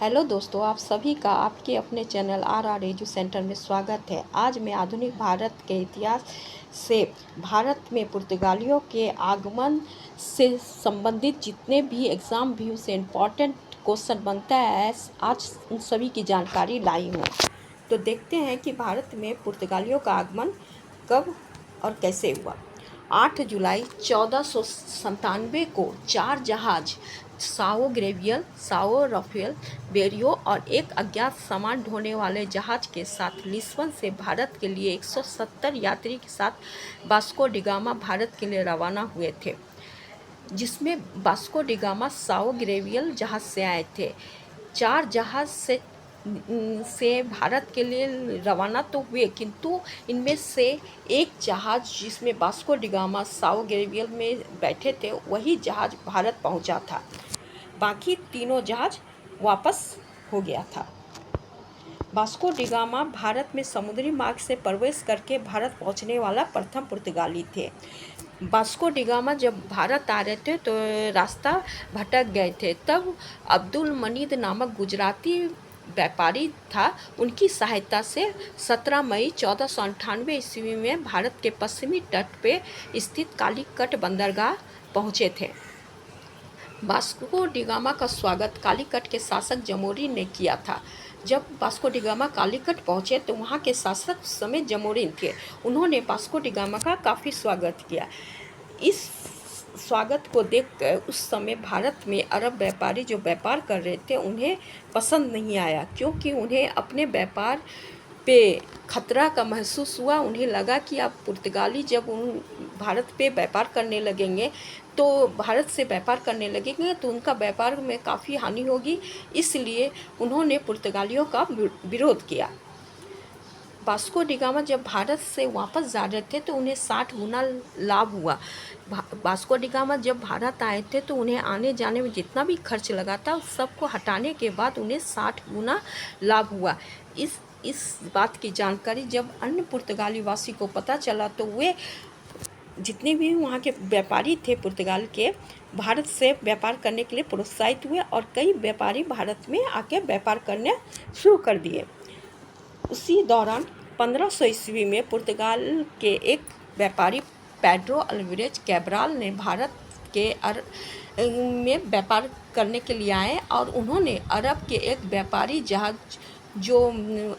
Hello दोस्तों, आप सभी का आपके अपने चैनल आर एजू सेंटर में स्वागत है। आज मैं आधुनिक भारत के इतिहास से भारत में पुर्तगालियों के आगमन से संबंधित जितने भी एग्ज़ाम व्यू से इम्पॉर्टेंट क्वेश्चन बनता है, आज उन सभी की जानकारी लाई हूँ। तो देखते हैं कि भारत में पुर्तगालियों का आगमन कब और कैसे हुआ। 8 जुलाई 1497 को 4 जहाज Sao Gabriel, Sao Raphael, Berrio और एक अज्ञात सामान ढोने वाले जहाज के साथ लिस्बन से भारत के लिए 170 यात्री के साथ वास्को डी गामा भारत के लिए रवाना हुए थे, जिसमें Vasco D gamma Sao Gabriel जहाज से आए थे। 4 जहाज से भारत के लिए रवाना तो हुए, किंतु इनमें से एक जहाज जिसमें Vasco D gamma Sao Gabriel में बैठे थे, वही जहाज भारत पहुंचा था। बाकी तीनों जहाज वापस हो गया था। वास्को डी गामा भारत में समुद्री मार्ग से प्रवेश करके भारत पहुंचने वाला प्रथम पुर्तगाली थे। वास्को डी गामा जब भारत आ रहे थे तो रास्ता भटक गए थे। तब अब्दुल मनीद नामक गुजराती व्यापारी था। उनकी सहायता से 17 मई 1498 ईस्वी में भारत के पश्चिमी तट पे स्थित कालीकट बंदरगाह पहुँचे थे। वास्को डी गामा का स्वागत कालीकट के शासक जमोरिन ने किया था। जब वास्को डी गामा कालीकट पहुँचे तो वहाँ के शासक समेत जमोरिन थे। उन्होंने वास्को डी गामा का काफ़ी स्वागत किया। इस स्वागत को देखकर उस समय भारत में अरब व्यापारी जो व्यापार कर रहे थे उन्हें पसंद नहीं आया, क्योंकि उन्हें अपने व्यापार पे खतरा का महसूस हुआ। उन्हें लगा कि अब पुर्तगाली जब भारत पे व्यापार करने लगेंगे तो उनका व्यापार में काफ़ी हानि होगी, इसलिए उन्होंने पुर्तगालियों का विरोध किया। वास्को डी गामा जब भारत से वापस जा रहे थे तो उन्हें 60 गुना लाभ हुआ। वास्को डी गामा जब भारत आए थे तो उन्हें आने जाने में जितना भी खर्च लगा था उस सबको हटाने के बाद उन्हें 60 गुना लाभ हुआ। इस बात की जानकारी जब अन्य पुर्तगाली वासी को पता चला तो वे जितने भी वहाँ के व्यापारी थे पुर्तगाल के, भारत से व्यापार करने के लिए प्रोत्साहित हुए और कई व्यापारी भारत में आके व्यापार करने शुरू कर दिए। उसी दौरान 1500 ईस्वी में पुर्तगाल के एक व्यापारी पेड्रो अल्वारेज कैब्राल ने भारत के में व्यापार करने के लिए आए और उन्होंने अरब के एक व्यापारी जहाज जो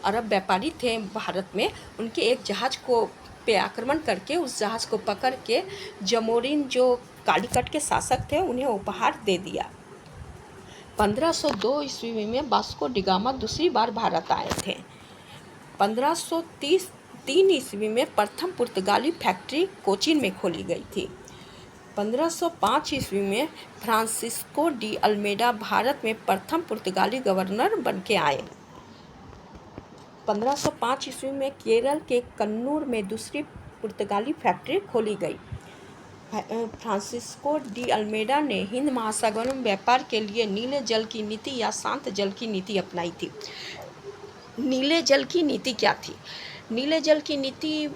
अरब व्यापारी थे भारत में, उनके एक जहाज को पे आक्रमण करके उस जहाज को पकड़ के जमोरिन जो कालीकट के शासक थे उन्हें उपहार दे दिया। 1502 ईस्वी में वास्को डी गामा दूसरी बार भारत आए थे। 1533 ईस्वी में प्रथम पुर्तगाली फैक्ट्री कोचीन में खोली गई थी। 1505 ईस्वी में फ्रांसिस्को डी अल्मेडा भारत में प्रथम पुर्तगाली गवर्नर बन के आए। 1505 ईस्वी में केरल के कन्नूर में दूसरी पुर्तगाली फैक्ट्री खोली गई। फ्रांसिस्को डी अल्मेडा ने हिंद महासागर में व्यापार के लिए नीले जल की नीति या शांत जल की नीति अपनाई थी। नीले जल की नीति क्या थी? नीले जल की नीति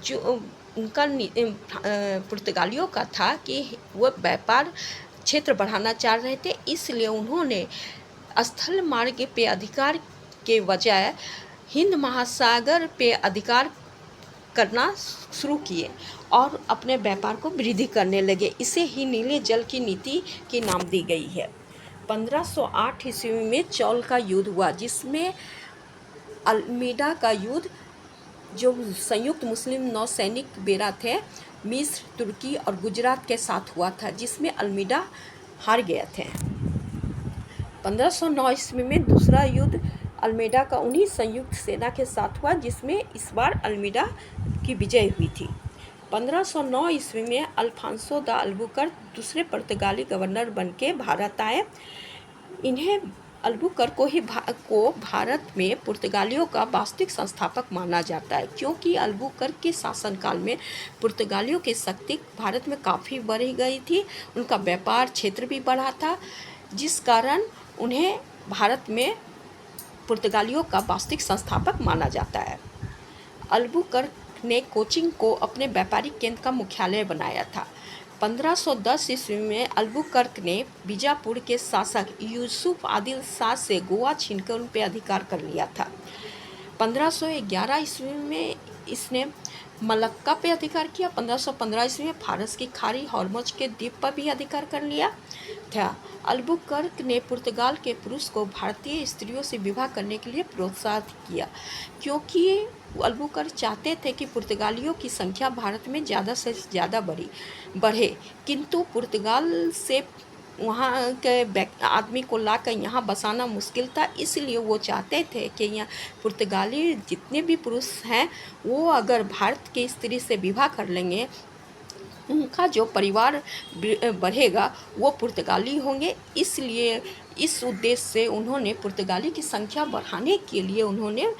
जो उनका पुर्तगालियों का था कि वह व्यापार क्षेत्र बढ़ाना चाह रहे थे, इसलिए उन्होंने स्थल मार्ग पे अधिकार के बजाय हिंद महासागर पे अधिकार करना शुरू किए और अपने व्यापार को वृद्धि करने लगे। इसे ही नीले जल की नीति की नाम दी गई है। 1508 ईस्वी में चौल का युद्ध हुआ, जिसमें अल्मीडा का युद्ध जो संयुक्त मुस्लिम नौसैनिक बेरा थे मिस्र, तुर्की और गुजरात के साथ हुआ था, जिसमें अल्मीडा हार गए थे। 1509 ईस्वी में दूसरा युद्ध अल्मेडा का उन्हीं संयुक्त सेना के साथ हुआ, जिसमें इस बार अल्मीडा की विजय हुई थी। 1509 ईस्वी में अल्फांसो दा अल्बुकर्क दूसरे पुर्तगाली गवर्नर बन के भारत आए। इन्हें अल्बुकर्क को भारत में पुर्तगालियों का वास्तविक संस्थापक माना जाता है, क्योंकि अल्बुकर्क के शासनकाल में पुर्तगालियों की शक्ति भारत में काफ़ी बढ़ गई थी। उनका व्यापार क्षेत्र भी बढ़ा था, जिस कारण उन्हें भारत में पुर्तगालियों का वास्तविक संस्थापक माना जाता है। अल्बुकर्क ने कोचीन को अपने व्यापारिक केंद्र का मुख्यालय बनाया था। 1510 ईस्वी में अल्बुकर्क ने बीजापुर के शासक यूसुफ आदिल शाह से गोवा छीनकर उन पर अधिकार कर लिया था। 1511 ईस्वी में इसने मलक्का पे अधिकार किया। 1515 ईस्वी में फारस की खाड़ी हॉर्मुज के द्वीप पर भी अधिकार कर लिया था। अल्बुकर्क ने पुर्तगाल के पुरुष को भारतीय स्त्रियों से विवाह करने के लिए प्रोत्साहित किया, क्योंकि अल्बुकर्क चाहते थे कि पुर्तगालियों की संख्या भारत में ज़्यादा से ज़्यादा बढ़े, किंतु पुर्तगाल से वहाँ के आदमी को लाकर यहाँ बसाना मुश्किल था। इसलिए वो चाहते थे कि यहाँ पुर्तगाली जितने भी पुरुष हैं वो अगर भारत की स्त्री से विवाह कर लेंगे, उनका जो परिवार बढ़ेगा वो पुर्तगाली होंगे। इसलिए इस उद्देश्य से उन्होंने पुर्तगाली की संख्या बढ़ाने के लिए उन्होंने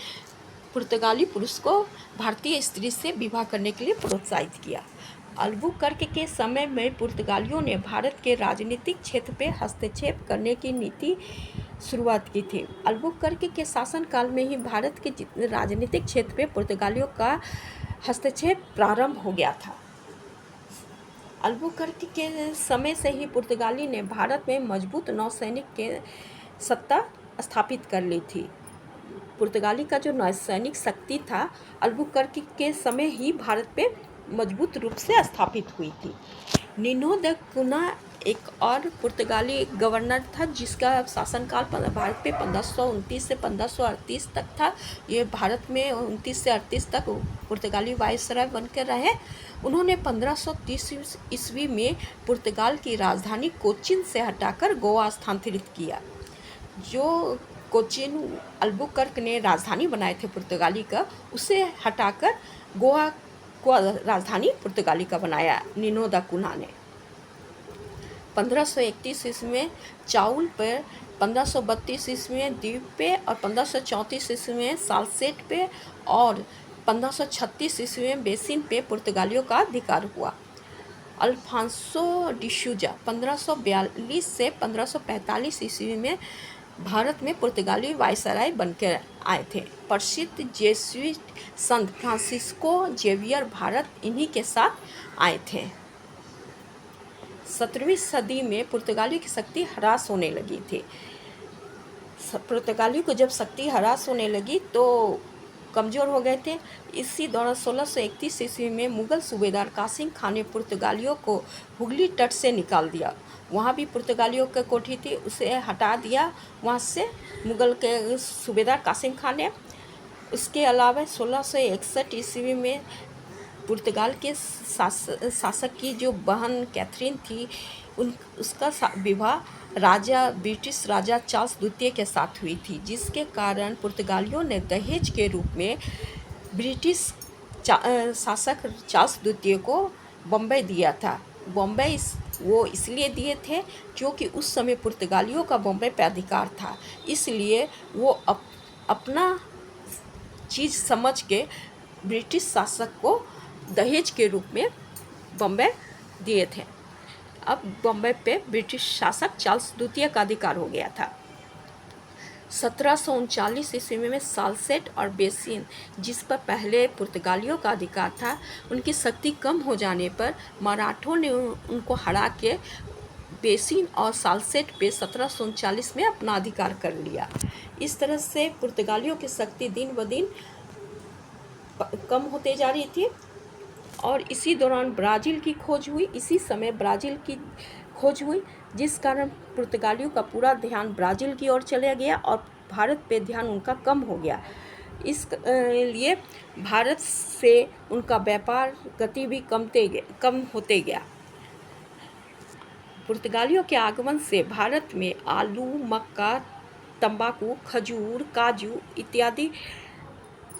पुर्तगाली पुरुष को भारतीय स्त्री से विवाह करने के लिए प्रोत्साहित किया। अल्बुकर्क के समय में पुर्तगालियों ने भारत के राजनीतिक क्षेत्र में हस्तक्षेप करने की नीति शुरुआत की थी। अल्बुकर्क के शासनकाल में ही भारत के राजनीतिक क्षेत्र में पुर्तगालियों का हस्तक्षेप प्रारंभ हो गया था। अल्बुकर्क के समय से ही पुर्तगाली ने भारत में मजबूत नौसैनिक के सत्ता स्थापित कर ली थी। पुर्तगाली का जो नौसैनिक शक्ति था अल्बुकर्क के समय ही भारत पे मजबूत रूप से स्थापित हुई थी। निनो द कुना एक और पुर्तगाली गवर्नर था जिसका शासनकाल भारत पे 1529 से 1538 तक था। ये भारत में 29 से 38 तक पुर्तगाली वायसराय बनकर रहे। उन्होंने 1530 ईस्वी में पुर्तगाल की राजधानी कोचिन से हटाकर गोवा स्थानांतरित किया। जो कोचिन अल्बुकर्क ने राजधानी बनाए थे पुर्तगाली का, उसे हटाकर गोवा को राजधानी पुर्तगाली का बनाया निनो द कुना ने। 1531 ईस्वी में चाउल पर, 1532 ईस्वी में द्वीप पे और 1534 ईस्वी में सालसेट पे और 1536 ईस्वी में बेसिन पे पुर्तगालियों का अधिकार हुआ। अल्फांसो डिसूजा 1542 से 1545 ईस्वी में भारत में पुर्तगाली वायसराय बनकर आए थे। प्रसिद्ध जेसुइट संत फ्रांसिस्को जेवियर भारत इन्हीं के साथ आए थे। 17वीं सदी में पुर्तगाली की शक्ति ह्रास होने लगी थी। पुर्तगाली को जब शक्ति ह्रास होने लगी तो कमज़ोर हो गए थे। इसी दौरान 1631 ईस्वी में मुग़ल सूबेदार कासिम खान ने पुर्तगालियों को हुगली तट से निकाल दिया। वहाँ भी पुर्तगालियों की कोठी थी, उसे हटा दिया वहाँ से मुग़ल के सूबेदार कासिम खान ने। उसके अलावा 1661 ईस्वी में पुर्तगाल के शासक की जो बहन कैथरीन थी उसका विवाह ब्रिटिश राजा चार्ल्स द्वितीय के साथ हुई थी, जिसके कारण पुर्तगालियों ने दहेज के रूप में ब्रिटिश शासक चार्ल्स द्वितीय को बम्बई दिया था। बम्बई वो इसलिए दिए थे क्योंकि उस समय पुर्तगालियों का बम्बई पे अधिकार था, इसलिए वो अपना चीज़ समझ के ब्रिटिश शासक को दहेज के रूप में बम्बई दिए थे। अब बम्बई पे ब्रिटिश शासक चार्ल्स द्वितीय का अधिकार हो गया था। 1739 ईस्वी में सालसेट और बेसिन, जिस पर पहले पुर्तगालियों का अधिकार था, उनकी शक्ति कम हो जाने पर मराठों ने उनको हरा के बेसिन और सालसेट पे 1739 में अपना अधिकार कर लिया। इस तरह से पुर्तगालियों की शक्ति दिन ब दिन कम होते जा रही थी। और इसी दौरान ब्राज़ील की खोज हुई। इसी समय ब्राज़ील की खोज हुई, जिस कारण पुर्तगालियों का पूरा ध्यान ब्राज़ील की ओर चला गया और भारत पे ध्यान उनका कम हो गया। इस लिए भारत से उनका व्यापार गति भी कम होते गया। पुर्तगालियों के आगमन से भारत में आलू, मक्का, तंबाकू, खजूर, काजू इत्यादि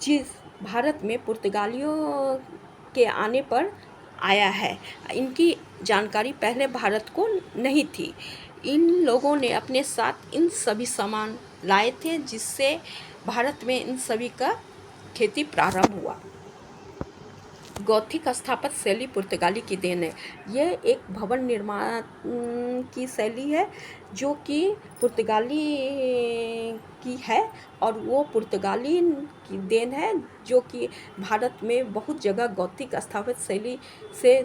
चीज़ भारत में पुर्तगालियों के आने पर आया है। इनकी जानकारी पहले भारत को नहीं थी। इन लोगों ने अपने साथ इन सभी सामान लाए थे, जिससे भारत में इन सभी का खेती प्रारंभ हुआ। गॉथिक स्थापत्य शैली पुर्तगाली की देन है। यह एक भवन निर्माण की शैली है जो कि पुर्तगाली की है और वो पुर्तगाली की देन है, जो कि भारत में बहुत जगह गॉथिक स्थापत्य शैली से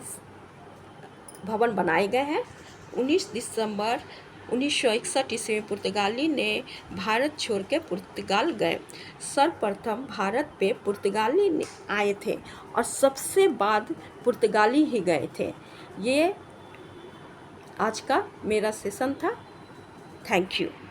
भवन बनाए गए हैं। 19 दिसंबर 1961 ईस्वी में पुर्तगाली ने भारत छोड़ के पुर्तगाल गए। सर्वप्रथम भारत पे पुर्तगाली आए थे और सबसे बाद पुर्तगाली ही गए थे। ये आज का मेरा सेशन था। Thank you.